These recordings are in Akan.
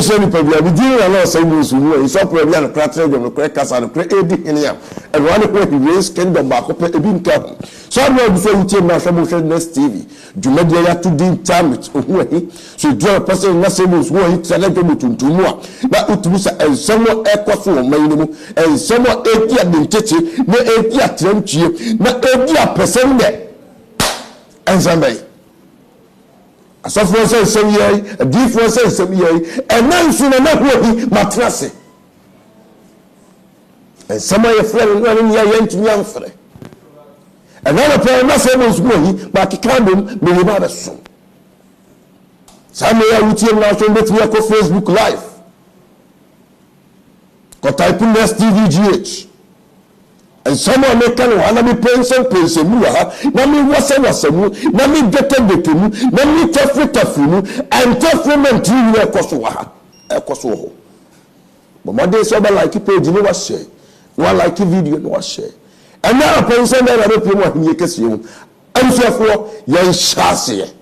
sheni pabia bi din na say mo sunu e so pabia no kratre dem no kasa no kre edi henia e one ko he raise kingdom ba ko pe ebi nka so no bi so wutie na hwe mo hwe next tv dwumadia ya to din tamit Hoahi so do person na say mo Hoahi tsale to mutuntumu a na utubu sa ensemo ekoso o man mu ensemo edi adentete na edi atrantwie na edi apesen de ensambai asofo say some year a different say some year and nan so na Hoahi matrase and some of your friend running ya yentumi amfre and then a na say mo Hoahi ba kikandom me ba so some ya wutie na so betumi akọ Facebook live ko type in STVGH and someone make can wanna be pension mu na me wasa mu na me gete mu na me tafu mu and tafument you ekoso ha ekoso ho but my day so like page ni wa share one like video ni wa share and now pension na be pemu ahye kese mu amsuafo yan shase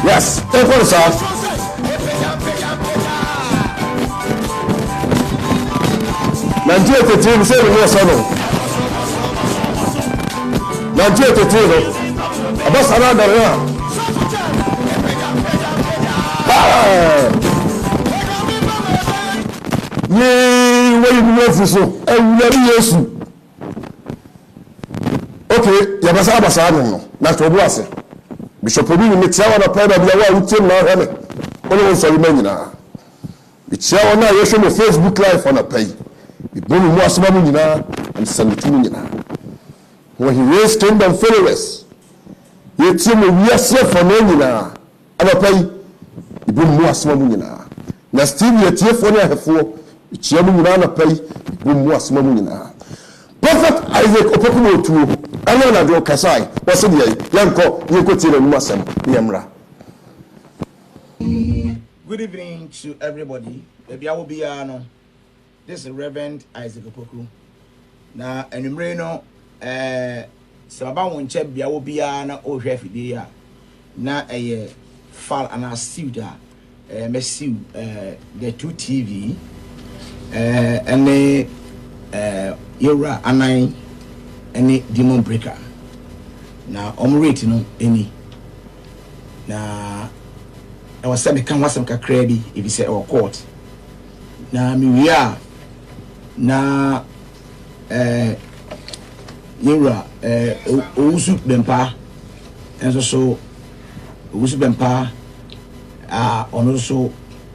Yes, take one sir. Nigeria team say we no sono. Nigeria team abasana dara. Ye we no so. Ewuri Yesu. Okay, yabasa no. Na to bo ase. Bishop Obi ni tiawa na pada bia wa utem na hame. Ono so ri manyina. Bi tiawa na yesho no Facebook live on a pay. Bi bonu mu asema mu nyina, and send to mu nyina. When he raised kingdom followers, ye tie mo wiase for no nyina. Ana pay. Bi bonu mu asema mu nyina. Na Steve ye tie for no ahefo, bi tie mu nyina na pay. Bi bonu mu asema mu nyina. Prophet Isaac Obotuo Anan na do kasai wose de yanko yeko tire mu asem yemra. Good evening to everybody. Baby I will be no. This is Reverend Isaac Obotuo. Na enumere no sababa wonche bia wo bia na o hwe fidie a na fal ana studio mesiu the 2 TV and Yura Anan any demon breaker. Now rate no any. Now I was saying can wasam ka credit if you say our court. Now we are now yewura owusu bempa enso so owusu bempa ono so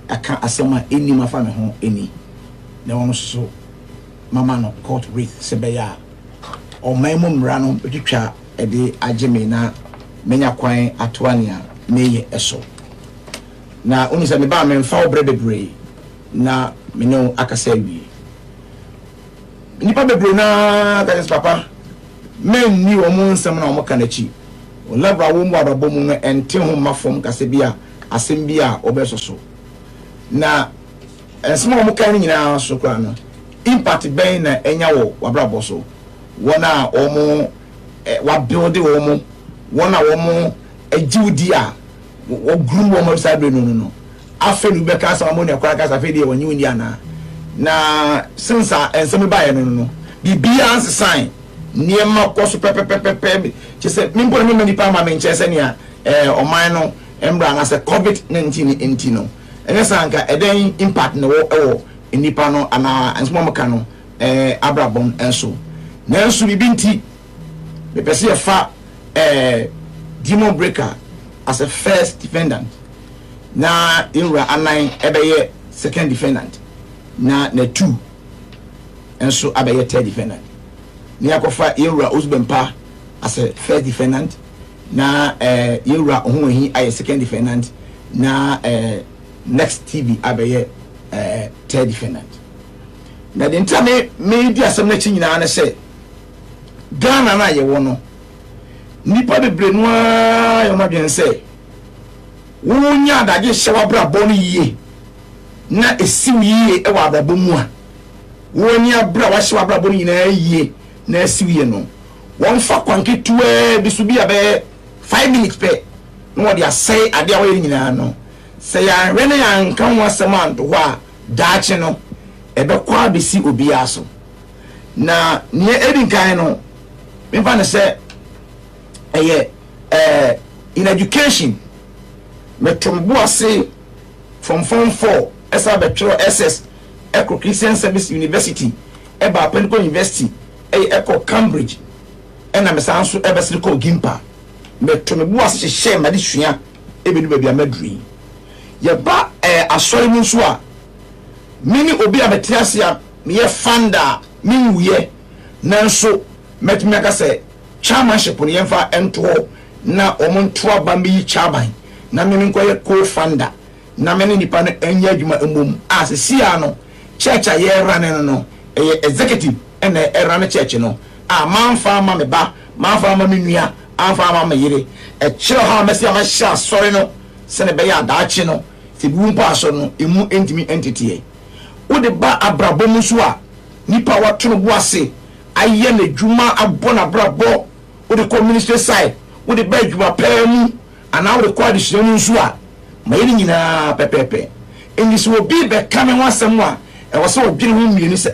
aka asema eni mafa me ho eni na ono so mama no court wreath sebeya o maimo mra no betwitwa ede ageme na menya kwan atoania meye eso na oni se me ba me mfa obre bebre na me no akasa wi nipa bebre na ka papa men ni o mo nsem na o mo kanachi o labra wo mu adabo mu no ente ho mafom kase bia asem bia obesoso na ensem o mo kan nyina so kwa no impact ben na enya wo wabrabo so wona o mo wa build wo mo wona wo mo ajiwdi a wo group wo mo side no afenu be ka sa mo ne kwa ka sa fe de wo nyi ana na since ensem ba ye no bibia ans sign niema koso pepepepepe chese mimpo me nipa ma me nchese nia oman no embra na se covid-19 entino enesa anka eden impact no wo nipa no ana ensmo maka no abrabon enso na enso bibinti me pese ye fa demon breaker as a first defendant na inra anan ebeye second defendant na NET2 enso abeye third defendant ni akofa yewura Osbempa as a first defendant na yewura Hoahi as second defendant na next TV abeye third defendant na the entire media asem na chinyina na say Ghana na ye wono nipa bebre no yo ma bien say wonya adage hyewa bra boni yie na esiw yie e wa ababo mu a wonya bra wa hyewa bra boni na yie na asiwie no won fa kwanke tuwe bisu bia be 5 minutes pe no wo dia say ade awo nyina no say ya rene ya nkan wasem anto ho a daache no ebe kwa besi obi aso na ne edin kan no me fa ne say in education metombo ase from form 4 esa betro SS Eco Christian Service University eba Pentecost University echo Cambridge ena mesanso ebesiri ko Gimpa metome bu ase hye ma de hua ebedu ba bia maduri ye ba asori mu nso a mini obi abetiase a me fanda minwuye nanso metime aka se chairmanship no yemfa ento na omonto aba mi chairman na mini nkoye co-founder na mini nipa no enya adwuma emom asisia no church a ye run no executive ena erane church no manfa ma me ba manfa ma me nua anfa ma me yire kire ha mesi ama sha sori no se ne be ya daachi no se bi mpa aso no emu entimi entity wo de ba abrabom so a nipa watono bo ase aye na dwuma abona brabo wo de community side wo de ba dwuma pam ana wo de kwa de hyemu so a ma yiri nyina pepepe eni so obi be kame wasem a e wo so odwene hu mienu se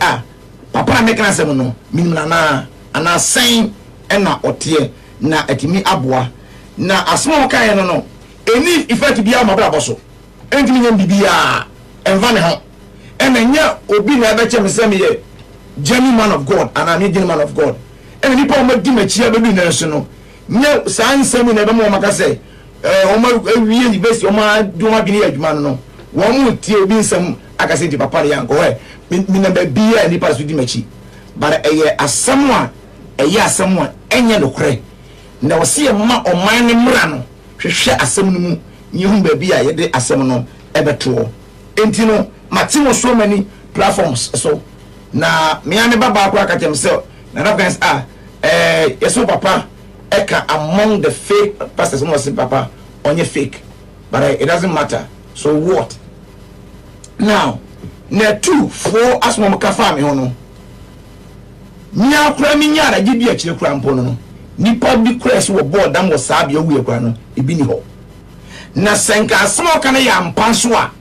papa make na sem no minimna na ana sen ena otie na atimi aboa na asmo kan no eni effect bia ma bra boso entimi nyam bibia enva ne ho ena nya obi na be chem sem ye genuine man of God and an genuine man of God ena ni pa o ma di machia be bi na so no nya sansem na be mo maka say o ma wie university o ma do ma bi ni adwuma no wo mu tie obi nsem aka say di papa ya nko mi na be bia ni pa so di machi but asamwa asamwa enye lokre na wose ma oman ne mra no hwehwe asam no mu nyehu ba bia ye de asam no ebeto enti no matimo so many platforms so na me ane baba akwa ka tem se na Africans yeso papa eka among the fake pastors mo say papa onye fake but it doesn't matter so what now NET2 for asmo mkafa me hono nya kura mi nya da gidi akire kura mpo no ni public press wo board am wo sabe owu ekura no ebi ni ho na senka asmo kana ya mpanso a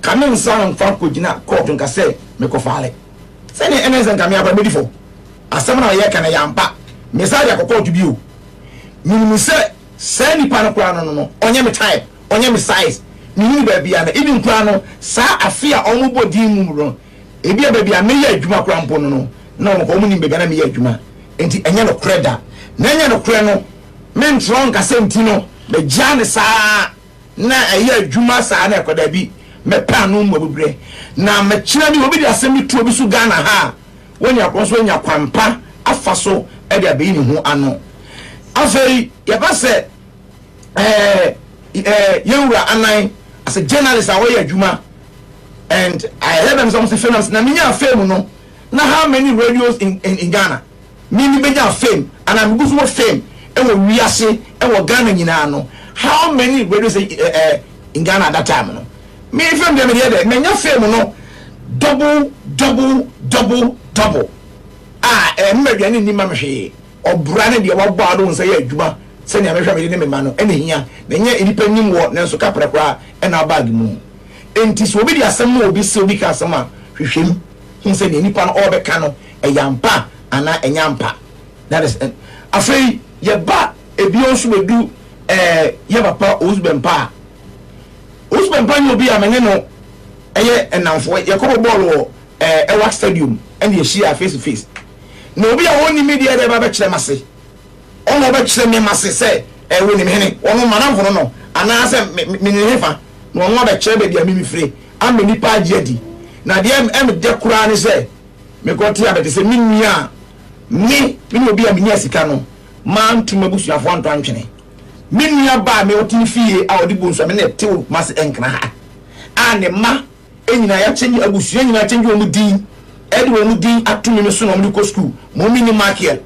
kame nsan mfa ko gina court nka se me ko faale se ne enenza nka me aba medifo asem na ye kana ya mpa me sa ya ko court bi o minimum se ni pa no kura no onye me type onye me size ni ba bia na ebi nkura no sa afia omo bodi mu no ebi ba bia me ya adwuma kura mpo no na ko mu ni be na me ya adwuma enti enye no kreda na enye no kre no men tron ka senti no be jane saa na eye adwuma saa na ekoda bi me pa no mo bebre na me kira bi obi de asemi tu obi su Ghana ha woni akonso nya kwampa afaso e de abeyi ni ho ano afei ye ba se yewura Anan as a journalist away adwuma and I heard them some famous na minya fame no na how many radios in Ghana me benya fame and I'm good for fame e wo wiase e wo Ghana nyina no how many radios in Ghana at that time no me fame dem there menya fame no double mmeduane ni mamhwe obra ne de wo gba do nsa ya adwuma se ne amehwa me ne me ma no ene hia na nya enipa nim wo ne nso kapra kwa e na bag mu enti so obi di asem mo obi se obi ka asem a hwehwem hin se ne enipa no obeka no eyampa ana enyampa that is afei ye ba ebi onso bedu ye papa Ozbempa ni obi amene no eye enamfo ye ko ball wo Ewa Stadium and ye share face to face no obi a woni media de ba kire mase ono ba kire me mase say woni me hene ono manamfo no ana se me ne hefa no ono ba kire be dia me fire am ni pa adi na de em de kura ne say me go tia be say minua me obi a me nya sika no man to mabusuafo anto antwene minua ba me otini fie a odi bonso me ne tew mase enkra ha ane ma enyina ya chenji abusu enyina chenji omudin edi omudin atumi me so no omudi ko school mo mini market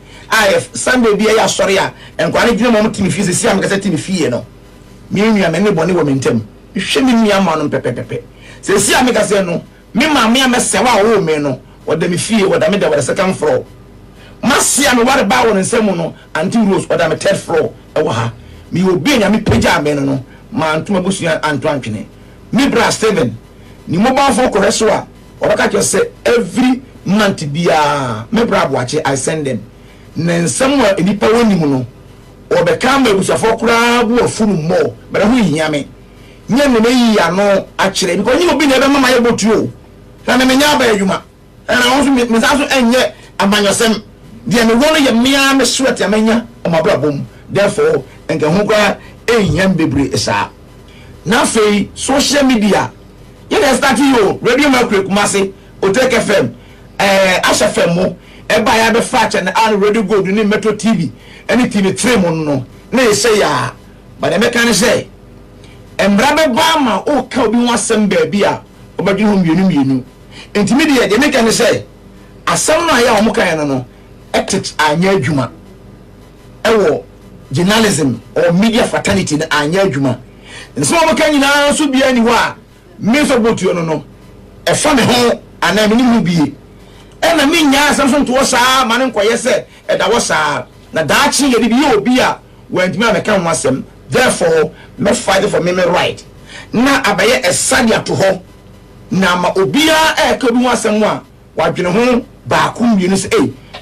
if Sunday bi ya sori a enkwani dwene mo mutimi fie se am kase timi fie no me nua me ne bone wo mentem hwe me nua ma no pepepepe se si am kase no me ma me amesewa wo me no woda me fie woda me da woda second floor masia no ware ba wo nsem no anti rose woda me third floor e wo ha me obi anya me pagya me no ma antuma busu anto antwene me bra Steven ni mobile phone correction a oraka just say every month bia me bra boache I send them na somewhere enipa woni mu no obeka ma ebusafo kura bu afunu mo bere ho hia me nya ne yi ya no a kire because ni obi na ebe mama ye Obotuo na me nya ba adwuma na ho so me so enye amanyosem de me wono ye mea me sweat amanya omabra bom therefore enke ho kwa enyam bebre esa na fei social media you dey start you radio market kumase Otek FM Asha FM mo e ba ya be fact and radio gold ni Metro TV any TV 3 mo no na e say ya but the mechanic say embra be ba ma o ka obi wasem ba bia obadwi ho mienu intermediate the mechanic say asem no ya o mo kan no ethics anya adwuma ewo journalism or media fraternity na anya adwuma nso mo kan nyina so bia ni ho a me so Obotuo no e fa me ho ana me ni mu bie e na me nya asem so nto saa ma ne nkoye se e da wo saa na daachi ye bi obi a wantimi ameka ho asem therefore me fight for me right na abaye esadia to ho na ma obi a ka bi ho asem a wadwene ho ba ku mienu se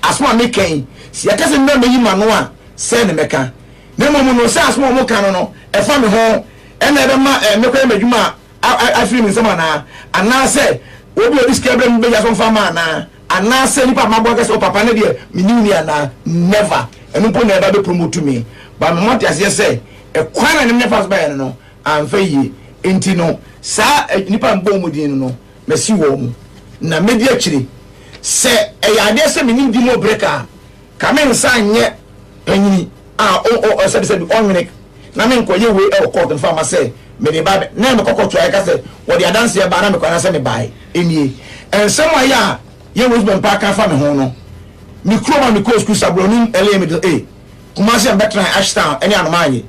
asma me kan si akase me yi ma no a se ne meka na mo no se asma mo kan no e fa me ho e na be ma me kwa madwuma afiri mi nsema na ana se obi odi skebe mbe ya so fama na ana se nipa mabo ka se o papa ne de minuni ana never enu po na eba be promote me ba me want ase se e kwana ne nefa so ba no amfa yi enti no sa nipa mbo mu din no mesi wo mu na media chiri se e ya de se mini di mo breaker ka me nsa nye panyini o se bi onwene na me nkoye we e court mfa se me de ba na me kokoto ay ka se wo de adanse ba na me kwana se me bai enie en semwa ya ye Ozbempa ka fa me ho no mi kroma mi ko school sabroni ele me de kumase betra ashtown ene anomaye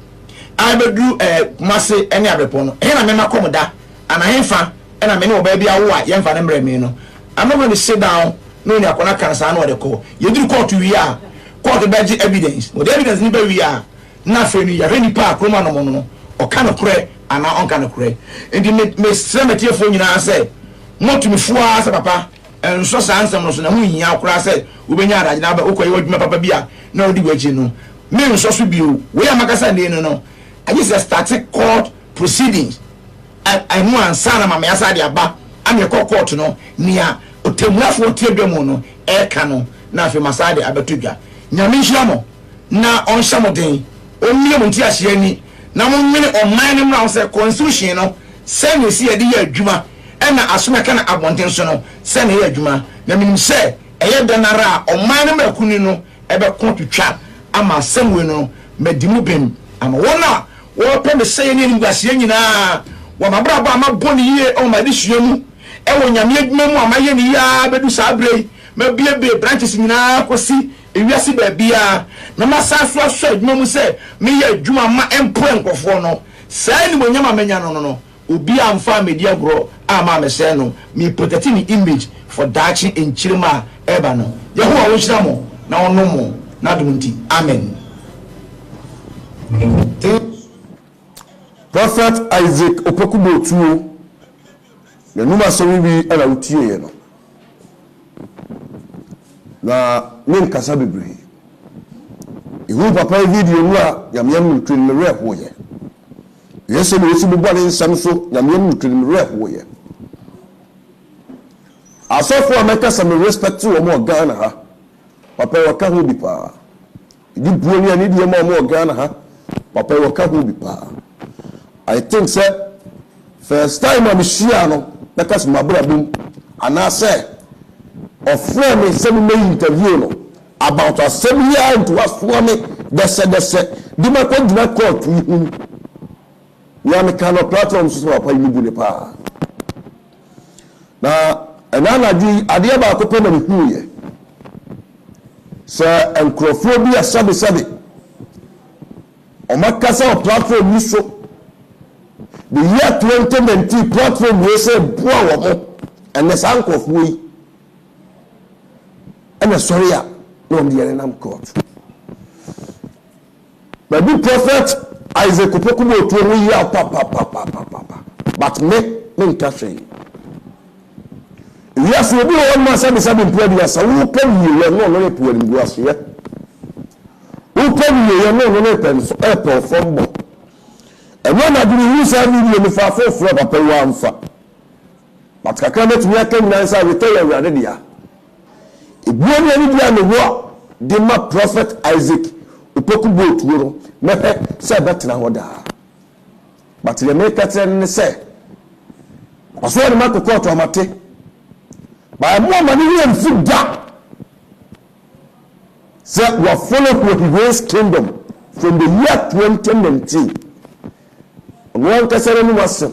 I bedu kumase ene abepo no he na me makomoda ana hemfa ena me ne oba bia wo a yemfa ne mre me no I'm not going to sit down no ni akona kansa na o de ko ye duru court wi a court be evidence o the evidence ni be wi a na fe ni ya reni pa kroma no mo no o kana kure ana on kana kure enti me semetie fo nyina say not me fua sa papa en so sa ansem no so na hu hia akura say ubenya adaje na ba ukoyi wadwuma papa bia na odi gwachi no me nso so bio we amakasa ne no I just started court proceedings I know ansana mama yasa de aba am court no nia otemurafo tiedwemo no e ka no na afi masade abetudwa nyame nhyira na onhyɛ mo den onnie mo nti ahye ani na mo nwene ɔman ne mra sɛ constitution no sɛ ne si yɛde yɛ adwuma ɛna asomeka na abɔnten so no sɛ ne yɛ adwuma na menim sɛ ɛyɛ danara a ɔman ne mra kuni no ɛbɛko twitwa ama asɛmwe no madimu bem ama wɔna wɔpɛ me sɛ ne animguaseɛ nyinaa wɔmabra ba ama bɔ ne yie ɔma de sua mu ɛwɔ nyame adwuma mu ama yɛ ne yia bɛdu saa brɛ mabiebe branches nyinaa kosi ewiase baabia na masa so aso adwuma mu sɛ meyɛ adwuma ma empo nkɔfoɔ no saa ni monyama menya no obi amfa media gro ama mesɛ no me protect me image for dachi enchirima eba no yehowa wo hyira mo na ono mo na dum nti amen. Prophet Isaac Obotuo na numa so wi ala utie ye no na nkasa bebre ihu papa video no a yamyam ntwen me reho ye yese me yesi bubwa ne nsam so yamyam ntwen me reho ye asofo ameka some respect wo mo Ghana ha papa waka ho bi pa di buo ni ani die mo Ghana ha papa waka ho bi pa. I think sir first time I'm share no let us mabra bum and I say of friend me say me interview no about a 7 year into us for me they said di ma ko dina court we am kind of platform so papa ni bu ne pa na enana di ade ba ko pe na hu ye so enkrofo bi asabe o makasa o platform ni so the year 2020 platform we say boa wo and the sank of we and sorry no the Anan court but the prophet Isaac Obotuo we ya papa but me cafe we are so be one man say prayer so who can you no prayer in go aso ye who can you no pen so perform and when I do use a video me for papa wa amfa but kakra met me aka nyina say we tell you ade dia ebuo ni dia no wo de ma prophet Isaac Obotuo no me say betena ho da but the make it say aso ni ma ko court amate by more money and food da say we follow with kingdom from the year 2019 one kasere ni wasem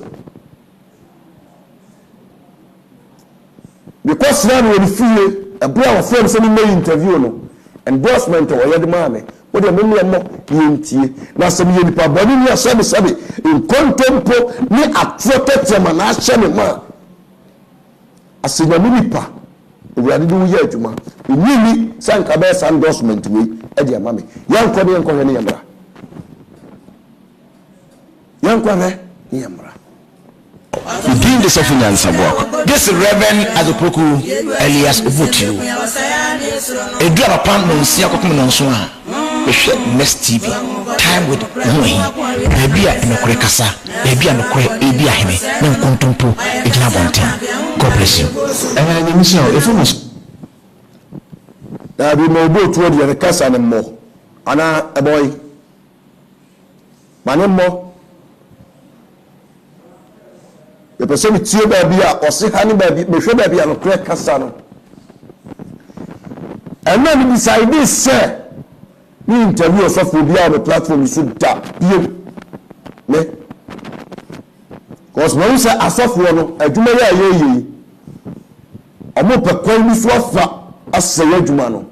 because now we feel a brother friend say me interview no endorsement or yede maame wo de me mo yintie na se me nipa boni ni asabe in contempo ni attracted tema na ahye me ma asenya mi nipa owurade de wo ye adwuma ni sanka be endorsement we e de maame yanko ne yanko ne yamra doing this of this Reverend Agyapong Elias Obotuo a do a pan no see akokom no so a next TV time with Hoahi baby a no kure kasa baby a no kure ebi aheme na nkontompo egina bonten. God bless you. And you see if almost that be no Obotuo de kasa ne mo ana a boy manem mo the person with you baby or say honey baby me show baby no correct kasa no and then beside this sir me interview yourself will be on the platform you should tap you me cause when you say asafo no adwuma ya ye omo pekwan bi so afa aseye adwuma no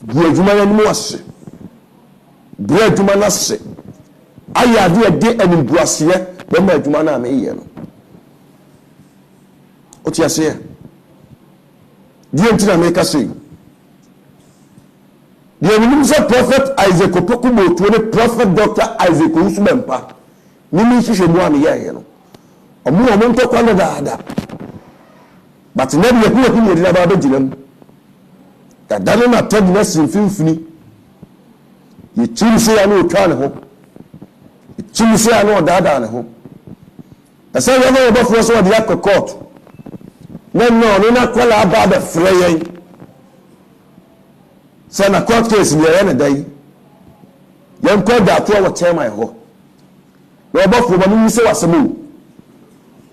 bu adwuma ya no ase bu adwuma na se aya de animbuase bema adwuma na me ye no oti ase die ntina me ka sei die minimum say prophet Isaac Obotuo ne prophet Dr. Isaac Usmempa ni mi hihwe mu ane ye no omo nto kwanda daada but na bi ehu ye dina ba beginam da dano na tadina sinfimfini ye chimse ya no otwa ne ho chimse ya no daada ne ho asa ya no ba fo so de akokot no na kwala aba be freye say na court case ni ya na dai yan ko da to wa chairman ho no ba fu ba ni se wasemu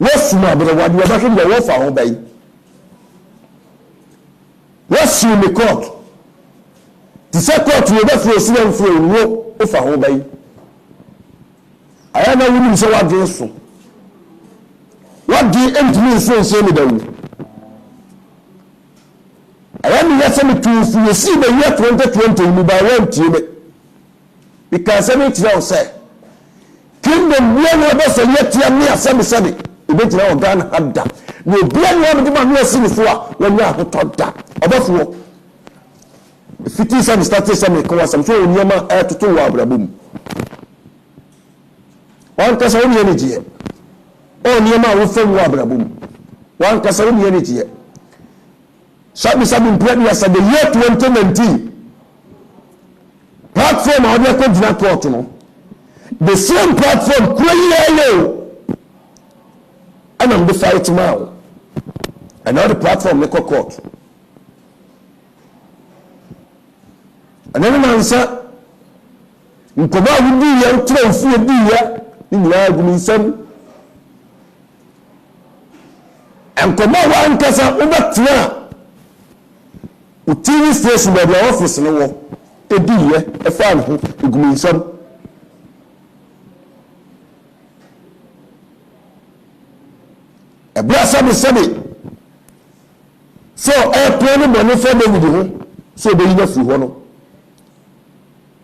wo suma bere wa di ba hwe ya wo fa ho bai wo su me court ti se court wo ba fu o si na fu wo o fa ho bai aya na wuni se wa de so wa di entimi so se mi dawo aya mi ya se mi tu fu ye si be ye 2020 mi ba wan tie me because me ti now say kingdom bia no be se ye tie me asem sebe e be tira o Ghana hadda no bia no be ma no si ni fo a wo nya ahotoda obafuo fiti some started some ko wasam so onyama atoto wa abrabum wan kasa wo ne jiye onyama wo fam wa abrabum wan kasa wo ne jiye sabi mpred ya sabe year 2019 platform a wode ko dina court no the same platform kweyeye and I'm the fight now another platform make court and then man say nkoba wudi ya trofie di ya ni ya gumisam nkoba wa nkasa ubatia TV station by the office no wo ediye e fa no gumisam e bia sabe so e plan no for David ho so be yin afi ho no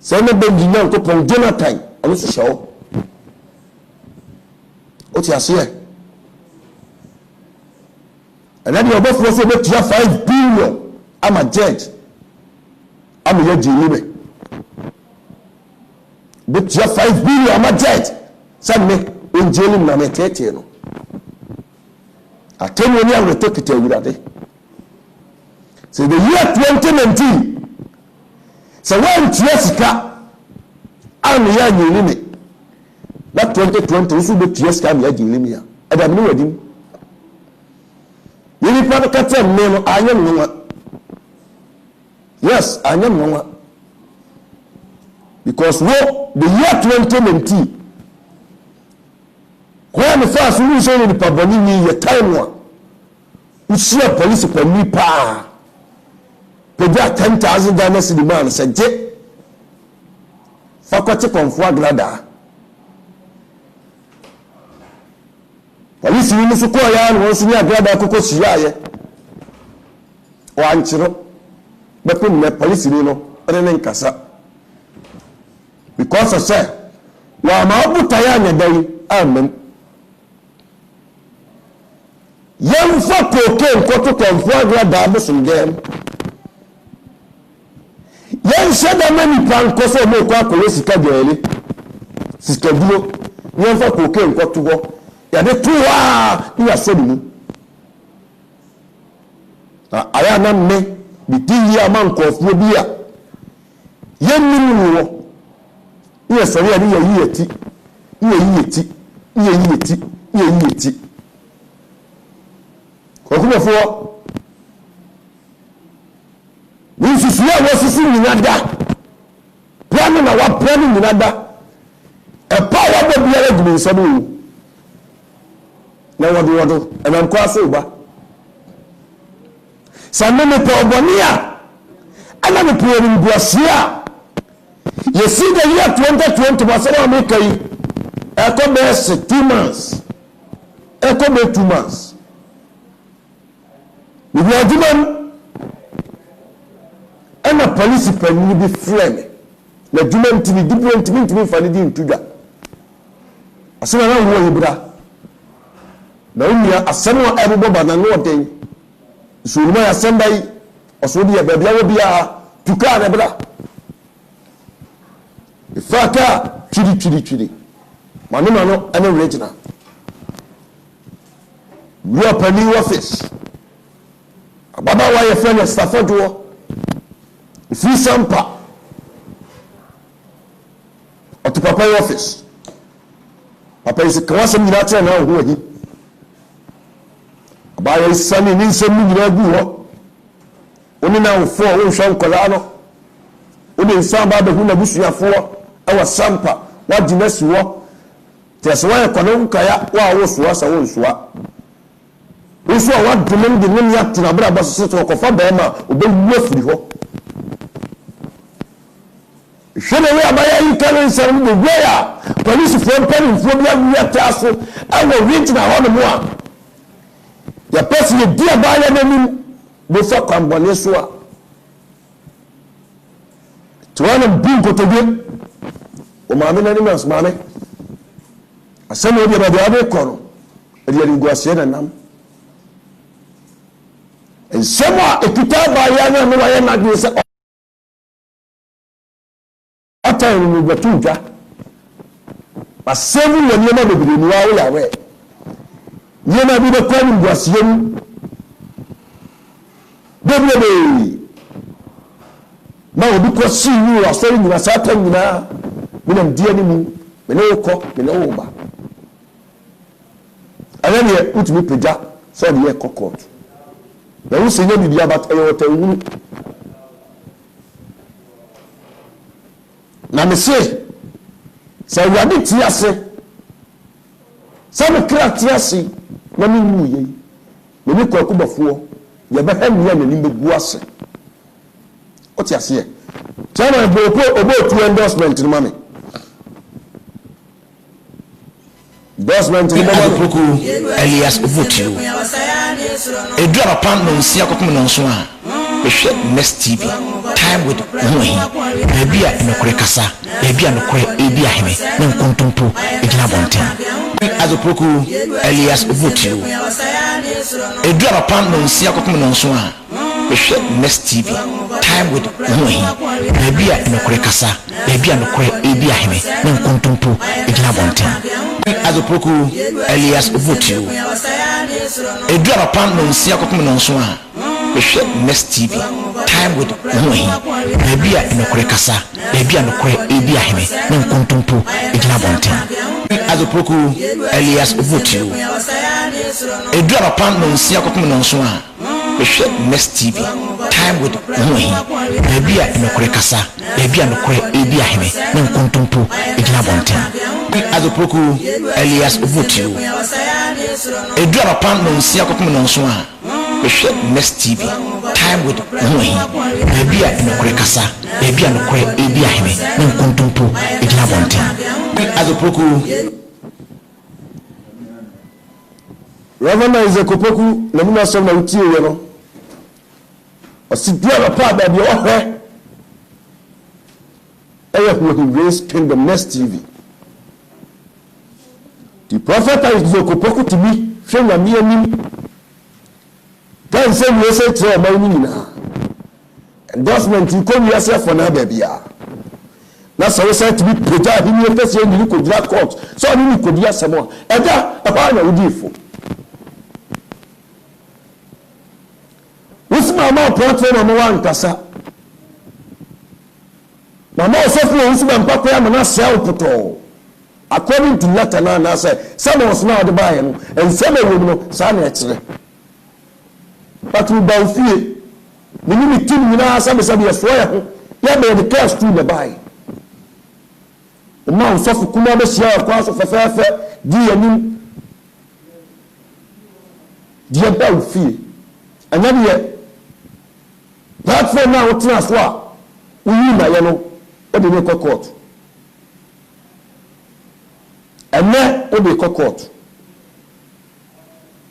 se no be yin ko pon Jonathan ono so shawo o ti ase and then you go for so be 5 billion I'm a judge. I'm a judge. But you 5 billion, I'm a judge. Send me in jail in my tete. I tell you, I'm going to take it away that day. So the year 2019, so when Jessica, I'm a young limit. That 2020, this will be Jessica, I'm a young limit. And I'm new wedding. You need to catch them, I am. Yes, I am wrong. Because the year 2019, when the first we saw the Pabani, your time one, you see a police for me, pa. Pay 10,000 Ghana in the man said, J. Faculty confirm glada. Police, you must call yan once in your glada cocoa siya. One chiro. But when the police no enen kasa because I say wa ma obutaya nya dai amen yam fa koke nkoto konfo glada bosun dem yan sheda mani panko so mo kwa ko sika jeli sika duro yan fa koke nkoto go ya de tuwa ya so ni aya na me biti ya man kofuo bia yeminu wo ye sori ya ni yeti ko kuma fo ni sisi ya wasisi nyinada planu na wa planu nyinada e pa wa bo bia la gumin sabu na wodo enam kwa so ba sanne me pobonia ana me puori mbuasia yesi the year 2020 basara me kai ekobes 2 months ekobe 2 months ni adumam ana police pani bi frame na adumam tini different fani di ntuda asana na wo yibra na umia asana ebobo bana no den suruma ya sendai osodi ya bebia wo bia tuka na bla ifaka chiri mano ana original we are pani office ababa wa ye friend Stafford free sampa at papa office papa is kwasa minata na Hoahi abaya isani ni nsem nyina gu ho oni na ofo wo hwa nkola no ode nsan ba behu na busuafo ewa sampa wa dinasi wo tese wa ekono nkaya wa wo soa sa wo nsoa nso wa dumem de nim ya tena bra ba so to kofa ba ma obewu afiri ho hwene we abaya yi kan nsam de gwa police for pen for bia wi taso awo regional ho no mo a ya pesi ye dia abaya na nim bo fa kwambone so a tuwana binko tobe o maame na nim as maame asem o dia ba dia be kono e dia ngwase na nam nsem a ekita abaya na no wa na de se ata ni gbetuja asem wo ni ma bebere ni wa wo ya we ni na bi de kwa ni ngwase ni bebere ma obi ko si ni wa so ni na satan ni na mi na die ni mu me ne ko me ne wo ba ala ni utumi peja so ni e kokot na wo se nya bibia bat e wota wu na me se wadi ti ase sa me kra ti ase na me mu ye me ni ko akubafo ye ba ha mi ya na ni megu ase o ti ase chama Obotuo endorsement ni mame endorsement ni mame poku Elias Obotuo edura pan no nsia kokom no nso a ehwe Next TV time with Hoahi bia enokore kasa bia enokore bia heme na nkontompo egina bonten azopoku Elias Obotuo edura pan no nsia kokom no nso a ehwe Next TV time with Hoahi bia enokore kasa bia enokore bia heme na nkontompo egina bonten azopoku Elias Obotuo edura pan no nsia kokom no nso a ehwe Next TV time with Hoahi bia enokore kasa bia enokore bia heme na nkontompo egina bonten azopoku Elias Obotuo edura pan no nsia kokom no nso a ehwe Next TV time with Hoahi bia enokore kasa bia enokore bia heme na nkontompo egina bonten azopoku Elias Obotuo edura pan no nsia kokom no nso a ehwe Next TV time with Hoahi bia enokore kasa bia enokore bia heme na nkontompo egina bonten azopoku Reverend Isaac Opoku na mu na so na utie we no osidia ba pa da bi o hwe Hoahi raised kingdom Next TV the prophet Isaac Opoku to be hwe mi anim dan say we say to ma ni na endorsement ko wi ase for na ba bia na so say to be preja him ye pese ni ko dra court so ni ko dia samo eda e ba na udifo usma ma platform ma wan kasa mama osofu usma mpako ya na sell poto according to letter na say some was now the buy no and some we no sa na ekire but we ba fie ni team na sabe so ya ho ya be the class to the buy ma osofu kuma be sia kwa so fefefe di yanim di ba fie anyabe platform na wotina so a uyi na ye no o de ne court ene o de court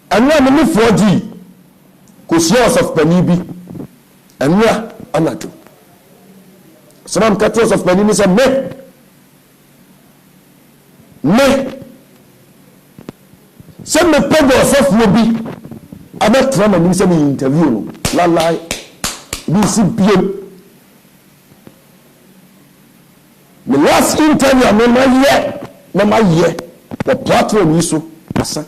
anwa me 4G ko source of panibi anwa anato some catches of panibi say some me pego of bi abetra ma ni say me interview no lalai bi si biem the last interview na ma ye the platform yi so asa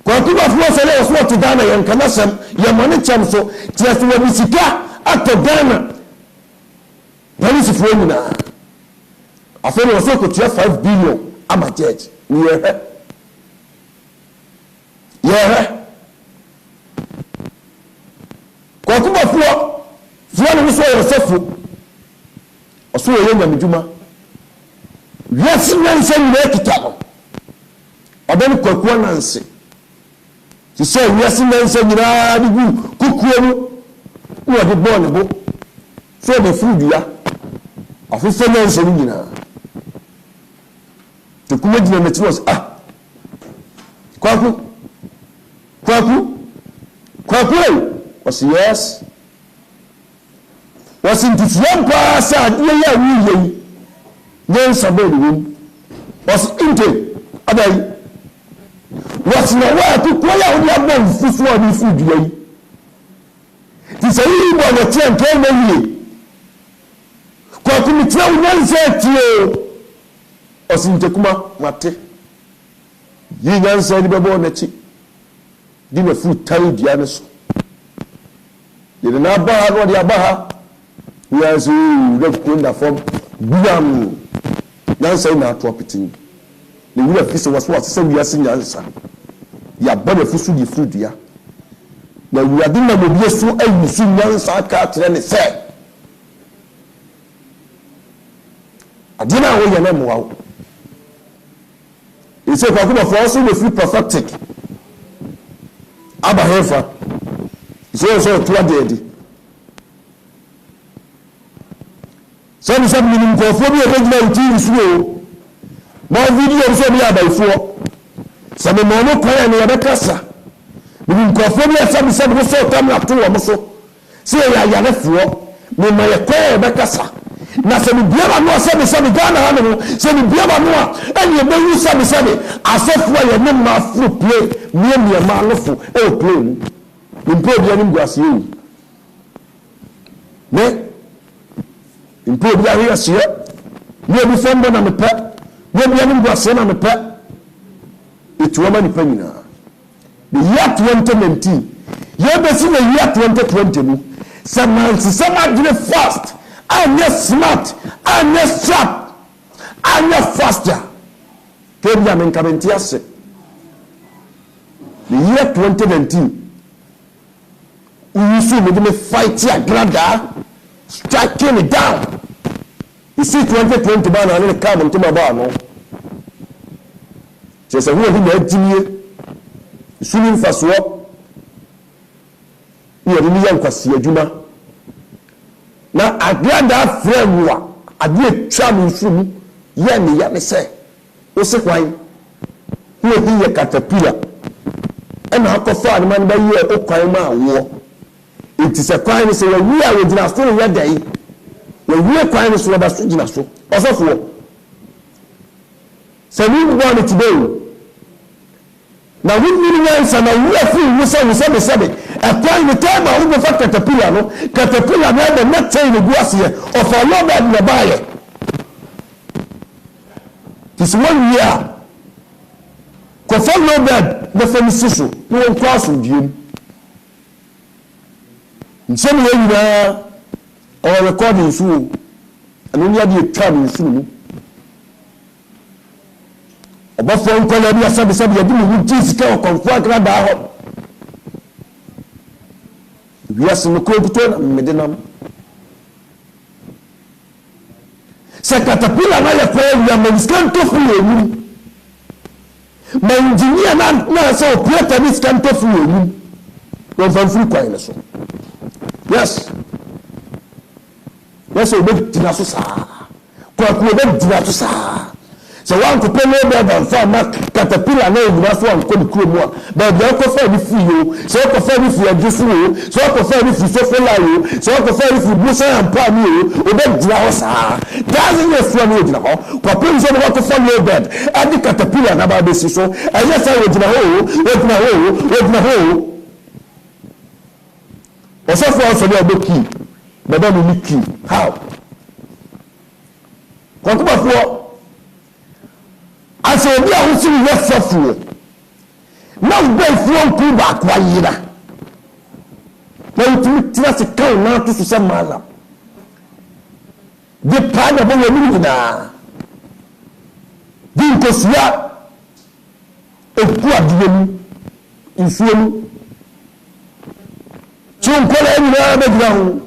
ko tu ba fo se le so to dana yan kana sam ya mane cham so tiasu wa bisika ato dana police fo ni na afa no so ko tia 5 billion ama church ni ye ko tu ba fo no so yosefo oso ye nyamedwuma wiase nanse nyina kita no odani kwakuo nanse ti so wiase nanse nyina de gu kukuo mu wo de bɔ ne bo so de fudua afufo nanse nyina te kuma dina meti was kwaku was yes was in different parts ya wi then somebody win was inte abai was na wa to koya odi abon fufu abi fudua yi ti say yi bo na tien to na wi kwaku mi tira unanse tie was inte kuma mate yi nyansa ni bebo na chi di na fu tari dia ne so de na ba no de abaha we are so rekunda form biam nyansa na to pitin ne wura fi so waso asese wi ase nyansa ya bode fu su di fu dia na wura di na mobi so ayi su nyansa ka tere ne se adina wo ye na mo wa ise kwa kuma for also the free prophetic abahefa so to adedi so minimum ko fo bi e regula ti isuo mo video so bi abaifo so me mo ko ya ne ya kasa minimum ko fo bi e so tam na to wo so se ya ya ne fo me ma ye ko ya kasa na se mi biaba no se mi Ghana ha no se mi biaba no a eni be yu se mi asofu ya ne ma fru play mi ma no fu e play ni mpo bia ni ngwase yi ne mpo bia hi asie ne bi fambo na me pe ne bia ni ngwase na me pe etuoma ni panyina the year 2019 ye be si the year 2020 mu sama gine fast I'm smart, I'm sharp, I'm faster. Kenya menkabentiase. The year 2019, we used to fight here, grada, striking it down. You see 2020 ban and then come into my bar, no? Just a word in the engineer, swimming fast walk. You are really young, Juma. Na agrada fremwa ade twa mfum ye ne ya me se o se kwan ye caterpillar ena akofa ne man ba ye o kwan ma wo enti se kwan ne se we a we gina so ye dai we kwan ne so ba so gina so osofo se ni wo ne today na we ni nyansa na we afi we se akwan ne tema wo fa caterpillar no na the net chain go asie of a lot that na buy this 1 year ko fa no bad the family so no cross ndiem nsem ye nyina o recording so anu nya di twa so mu obafo nkola bi asabe ya di mu jisika o konfo agrada ho yes no ko buto na medinam se caterpillar na ya kwa ya meniskan to fu ewu ma engineer na so operate ni skan to fu ewu won fan fu kwa ile so yes o be dina so sa kwa be dina so sa so wan ko pe no be ban fa ma caterpillar na ewu na so an ko ni kuro mu a ba be ko fa ni fu yo so ko fa ni fu ajusu yo so ko fa ni fu so fola yo so ko fa ni fu busa an pa mi yo o be dina ho sa doesn't you feel me dina ho ko pe so no ko fa no bed adi caterpillar na ba be si so aye sa wo dina ho o so fo so be key baba mo ni key how ko ko ba fo ase obi a wusi wo safuo na gbe fuo ku ba kwa yira na utu tira se kan na to so mala de pa na bo woni na din ko sia eku adwemu nsuo chun ko la ni na be gra ho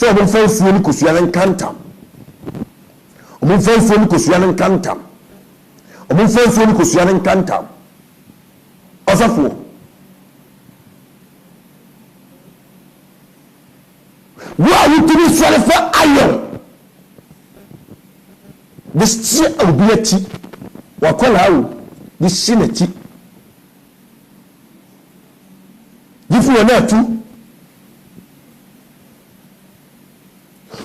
so ọmọ nfa nsuo ni kosua ne nkantam ọmọ nfa nsuo ni kosua ne nkantam ọmọ nfa nsuo ni kosua ne nkantam ọsọfo wo a wotumi sọrọ fẹ ayọ de si obi ati wakọla awo de si n'ati yifu wọn n'atu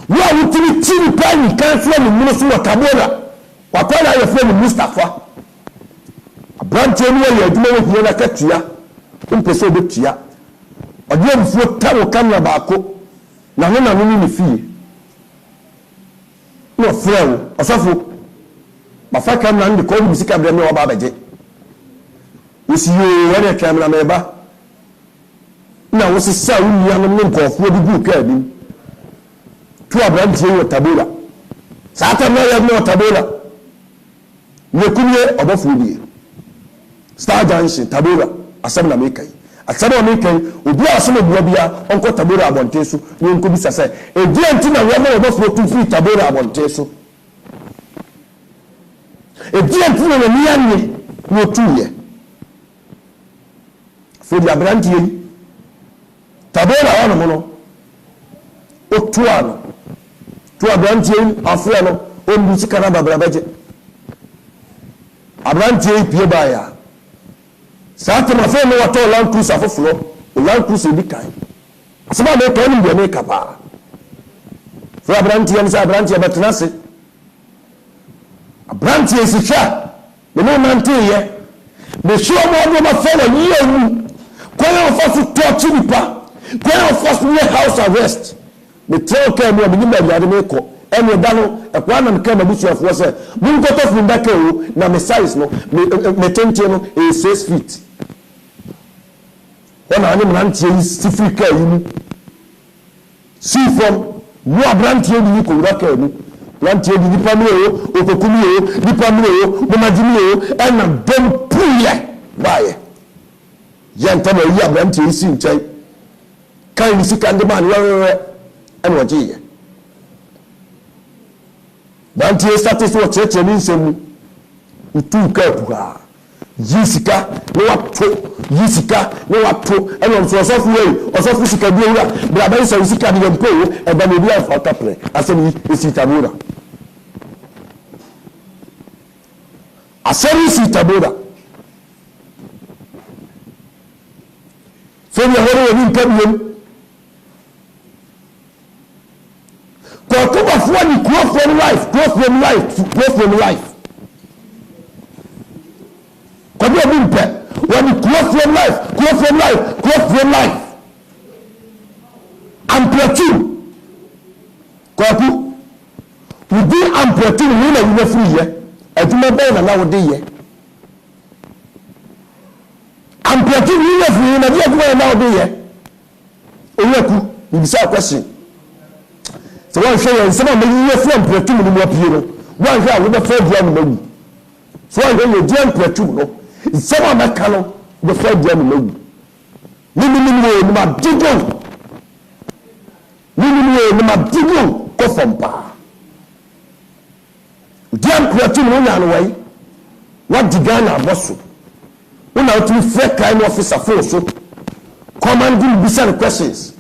wo a wotumi ti ni pa ni kan fún mi múlò fún wọtabora wakọla ayọ fún mi Mustapha aberante ni wọ́n yẹ adwuma wọ́n hìyẹn n'aka tua mpẹsẹ obi tua ọdún yẹn nfuo tawo kamara baako na ho na no ni fie no frɛwo ɔsɔfo bafa kamera ndi ko bi sika brɛ me wa ba beje usi yo wani kamera me ba na wo sisa wo nia no nkɔfo bi gu ka bi tu abrantie wo tabora sata na ya no tabora ne kunye ɔbɔfo bi star junction tabora asɛm na me kai asɛm na me kai obi a asɛm bua bia ɔnkɔ tabora abɔnten so ne nko bi sasɛ edie nti na wo na ɔbɔfo tu fi tabora abɔnten so edie nti na ni anye no tuye fo di abrantie tabora wana mono otua no tu abrantie afua no ondu sikana babra baje abrantie pie baya saate ma fe no wato Land Cruiser afoforo Land Cruiser bi kai asaba me to ni me kapa fo abrantie am sa abrantie betenase abrantie sikya me no nante ye me sure mo do ma fe na yiyu kwaya ofasu torture nipa kwaya ofasu we house arrest me tell ka me me nyima biade me ko ene da no ekwa na me ka mabusu afo se mun ko to funda ka o na me size no me tentie no e 6 feet ona ani mrantie yi sifika yi mu si from mu abrantie ni ko wura ka mu abrantie ni nipa mi o okokumi o nipa mi o bomajimi o ena dom puye baye yanta ba yi abrantie yi si nchai kan ni sika de man wewe ena ojiye bantie status wo cheche ni nsemu utu ka puga yisika no wato yisika no wato eno so osofu we osofu sika bi owura bra ba isa sika de mpo e ba me bi afa tapre asemi isi tabura asemi isi tabura so ya hore ni mpabiem ko ko ba fo ni ko from life Kwa biya mimpe, wani close from life. Amplitude. Kwa ku, wudi amplitude wina yune free ye, eduma bena na wudi ye. Amplitude wina free ye, na diya kuma na wudi ye. Oye ku, nibisa question. So one show you, some of you free amplitude ni mwapiro. One show you, wuna free diya ni mwenye. So one show you, diya amplitude no. Sama makano the third year no nimi ni ma digo ko fompa diam creative no yan wai what digana bosso una to free crime officer for so commanding bizarre questions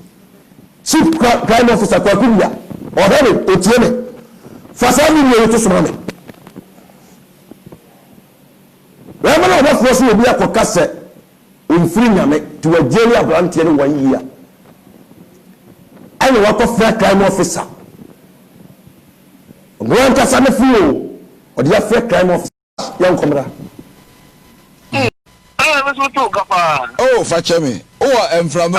chief crime officer kwa kunya odere otiene fasani ni to so me Remember what was we be a kokase in free nyame to a jail abrantie in 1 year. I know what of fair crime officer. Go to some fool or the fair crime officer young comrade. Oh, fetch me. Oh, I'm from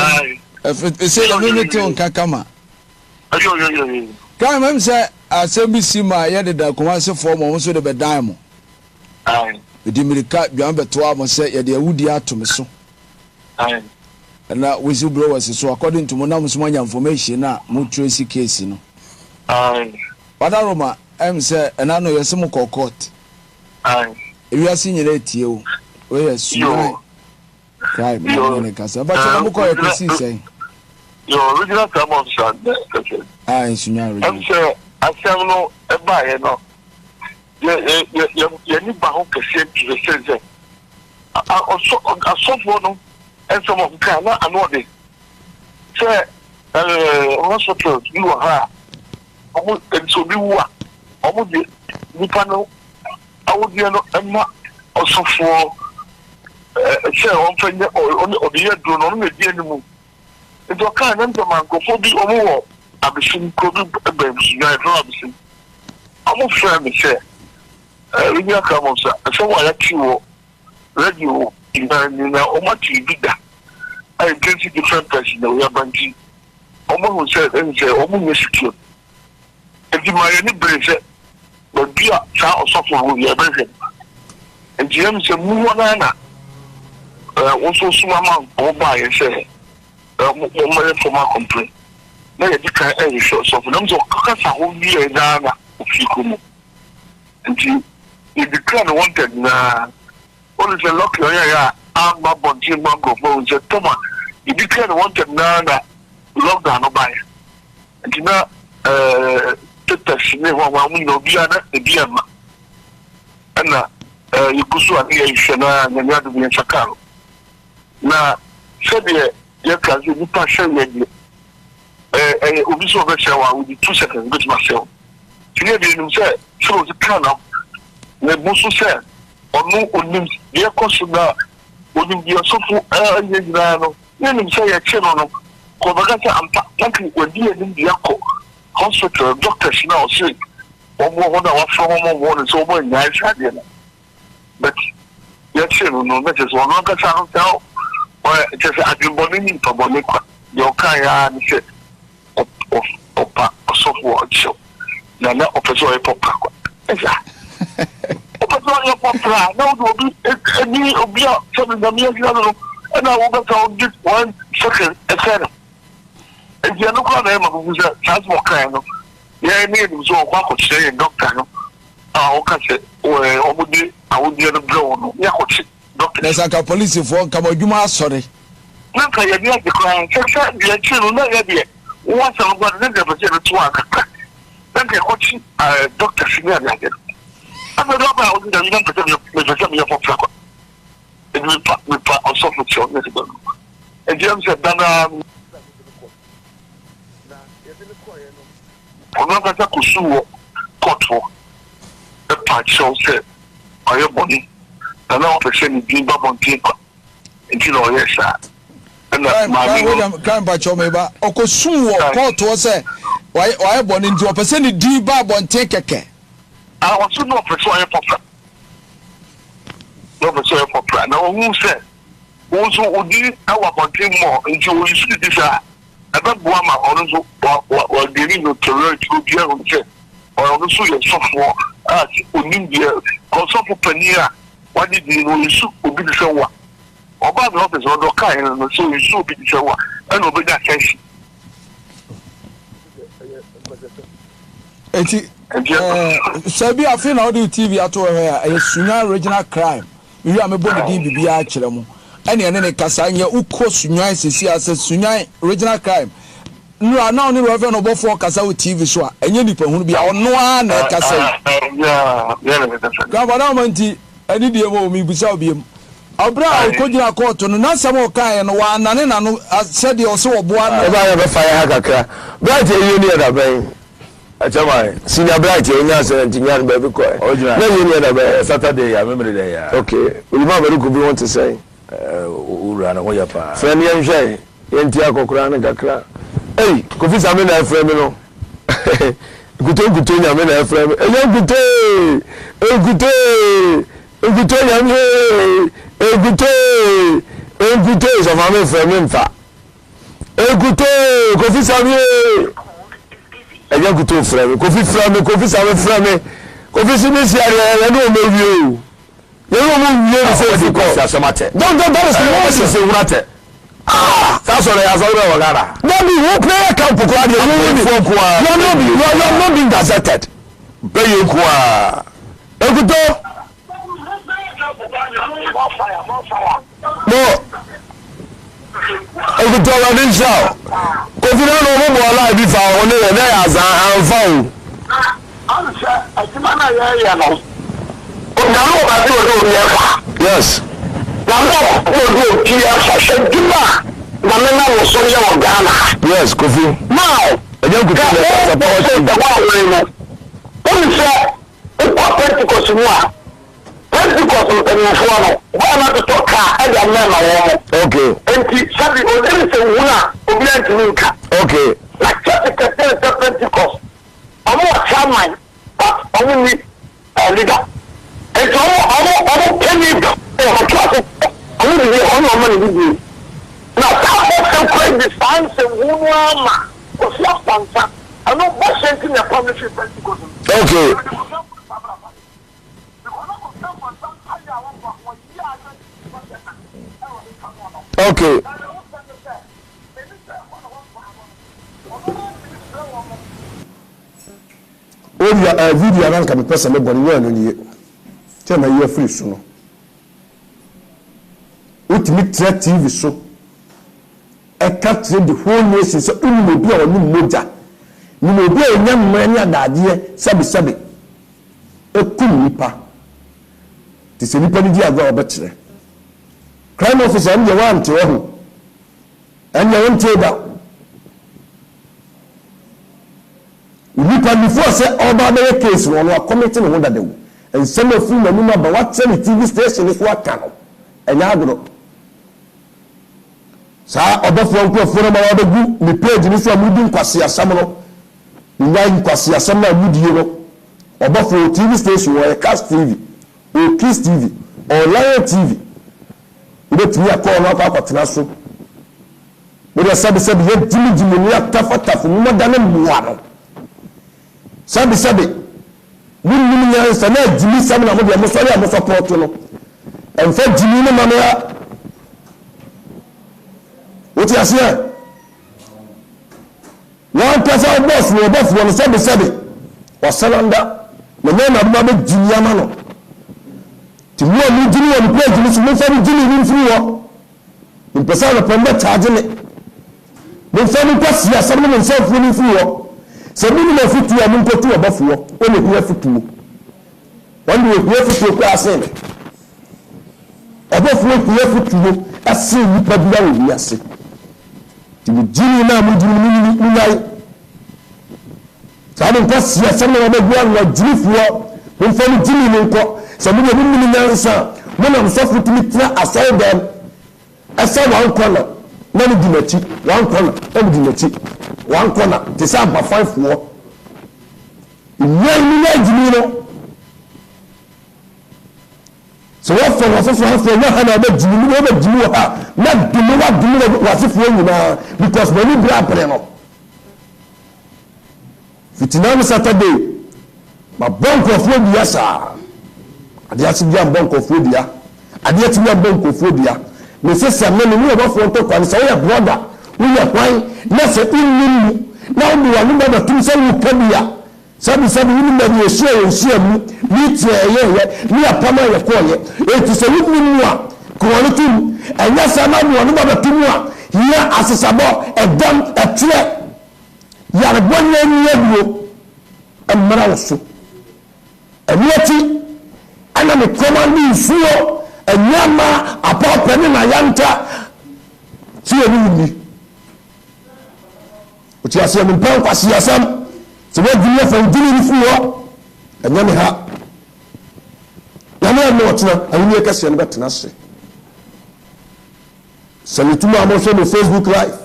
say a minute on Kakama. Come and say, I said, be see my head that commands for moments with a diamond. The America beyond Betua must say, yeah, the woody to me so. And now, whistleblowers, so according to Monam's money information, now, Mutracy case, you know. But Aroma, I'm say, and I know you're some court. If you are senior at you, yes, you right, but I'm going to see, say, your original time of Sunday. Ah, Sunya. I'm sure I shall know a buyer. No, you need Baho Casset to the center. I saw one and some of Ghana and what they say. Hospital, you are almost and so you are almost the Nipano. I would be not also for a chair on Fender or the year do not make the animal. It's a kind of man go for the over. I've been seeing COVID babies. You have Robinson. I'm a friend, sir. We are come on, sir. So I let you radio in Oma TV. I can see different person that we are banking. Oma who said, and say, Oma is secure. If you marry any brace, but be a child suffer with your brain. And James said, Muana. Also, some amount or buy and say, money for my complaint. Now, you can't any shots of them. So, Kaka won't be a Dana of Fikumu. And you declare wanted now. What is a lock? I'm not on Jim Bango. Said, Thomas, you declare wanted now. Lockdown no buy. And you know, Tetas never want no Biana, the Biama. And you could so a Shana and the other in Sakaro. Now, said you can you pass a lady. Ubiso Veshawa with 2 seconds, good myself. Today, you said, so the can of the Busu said, or no, the Costa, wouldn't be a sofa, you say a channel. Kobagata and Patrick were dear in the hospital. Doctors now say, or more than what from one is over in nice idea. But yet, no matters one other sound now, or just Agyapong for Bonica, your Kaya and said, of software show. Now, not officer a pop. Officer a pop, no, will be any of your 7 years, and I will go get 1 second, etc. And you know what I am who's a Tasmokano. Yeah, name was all what say, doctor. I would be a blow. Yeah, doctor. There's like a police for Kabajuma, sorry. Not I had the crime, the children, not yet. Once I'm going to never get to work. Then they watch Dr. Singer. I'm a robber, I was going to pretend you're for trouble. And we put on soft show. And James said, Dana. Another Kusu Koto, a patch show said, I am money, and now percent being Babon Tinko. And you know, yes, sir. And my can't patch on me, but Okosu Koto said, why I born into a percent D Babon take a care. I was not persuaded for no persuaded for plan. Now, who said, also would be our contain more into you see this. I don't want my honors while dealing with terror to be able to say, or also your software as India, or software Pania. What did you know? You should be the same one. Or by the office or the kind, and so you should be the same one. And obey that case. Sabi I feel how do TV at all a Sunya original crime. You are a body DBB actually. Any Kasanya Uko Sunya says Sunya original crime. No, I know only Reverend Obotuo Kasa TV show. And you people who be on no one Kasa. Government, I need you me beside him. Abra Kojina Court, not some more kind and one, and I said you also one. I fire Hakaka. Bright you near the bay. I tell my senior bright, you know, 17 years baby. Saturday, I remember the day. Okay, remember who could be want to say. Urana Hoyapa. Friend Yanjay, Yantiaco Krana Gakra. Hey, Kofi Samina Fremino. Good Yamina Frem. Good of Amen Freminfa. Kofi Samia. A young good friend, Kofi Frame, Kofi Samen Frame, Kofi Simisia, I don't know you. You don't say what. Ah, that's what I was. No, you play a camp. You're not being gazetted. Pay you qua. No. Obotuo radin show. Kofi na no mo bola bi fa won ne na ya za anfa o. Answer atimana ya no. O na lo ba do ya fa. Yes. Na mo do ki ya fa shedima. Na me na wo so ya wo Ghana. Yes, Kofi. Now, eje ku ti le support the one no. Only say o Pentecost mu a. Pentecost no no. Why not to talk e da na wo. Okay. Enti sabi o dey say wuna obi antiminka. Okay. Like just Pentecost. I'm a chairman, but I'm only a leader. And so I'm penny I'm money with you. Now, some crazy signs and woman was not sponsor. I know what's sending a public Pentecost. Okay. Okay. Video around can be person nobody well no ye. Tell my year free so no. Ultimate TV so. I can't read the whole nation so unu be on ni moja. Ni mo be enyam mani adade sabi. Ekum nipa. Ti se nipa ni di agwa obetre. Crime officer am ye wan te ho. Anya won te da. Nipa before say oba be case no a committee no da dewo ensem afu manu ma ba what say TV station is what can enya agro sa obafo nkofo no ma wa begu ni page ni so amudi nkwase asam no nyai nkwase asam na amudi no obafo TV station or Cast TV or Kiss TV or Lion TV ubetumi akọ no akọtena so we dey sabi ye jimi ni atafatafu mo da na muwa no sabi wunni nya sa na jimi sam na mo de mo so ya mo support no emfa jimi no mama ya oti asia one person boss no sabi wasalanda me na ma be jimi ama no ti mo mi jimi wo play jimi so mo fa jimi ni mfiri wo mpesa no pembe charge me mo fa mi kwasi asam no nsa fu ni mfiri wo se mi na fitu ya mun kotu obafuo o le huwa fitu wanda we huwa fitu ko asen obafuo huwa fitu asen ni padua wo wi ase ti bi jini na mu jini ni nai sabe nko sia se na ba bua no jinifuo mun fa ni jini ni nko se mi ni nyansa mo na so fitu mi tira asai dem asa wan kona na ni dimachi wan kona e dimachi one corner te say about 5 war when ni jimi no so what for na hana ba jimi ha na dumi wa sifo nyina because when you bra pre no fitina Saturday ma bank of phobia sa ade ati bia bank of phobia ade ati bia bank of phobia me say say me ni ba fo to kwani say your brother we are fine na se innimu na obi wa nuba da tum se wu kabia sabi ni ma ni ehia mu ni tie ye ni apama ye ko ye eti se innimu a ko woni tum enya sama ni nuba da tum a ya asesabo edam etre ya bonye ni ebuo amara woso emiati ana me komandi fuo enyama apapa ni na yanta ti ni uti asia mun pan kwasi asam se we dunia fa dini ni fuwo enya me ha ya na mo tuna awuni e kase no betena se salutuma mo so no Facebook live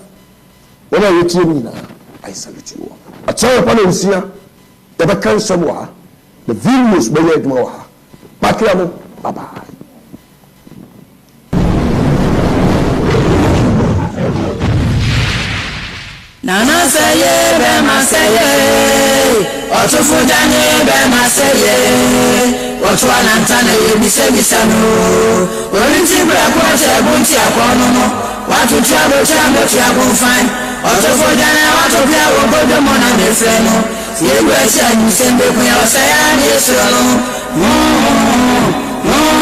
wona yetie ni na I salute you a chawa pa no nsia e be kan so wa the videos be ye dmo wa pakira mo bye bye. Nana saye be masaye otufu janye be masaye otu anantana ye bisano orinti bra kwa bunti akono no watu chabo fine otufu janye watu bia obodo mona mefreno ye gwa cha ni sembe kunya wasaya ni so no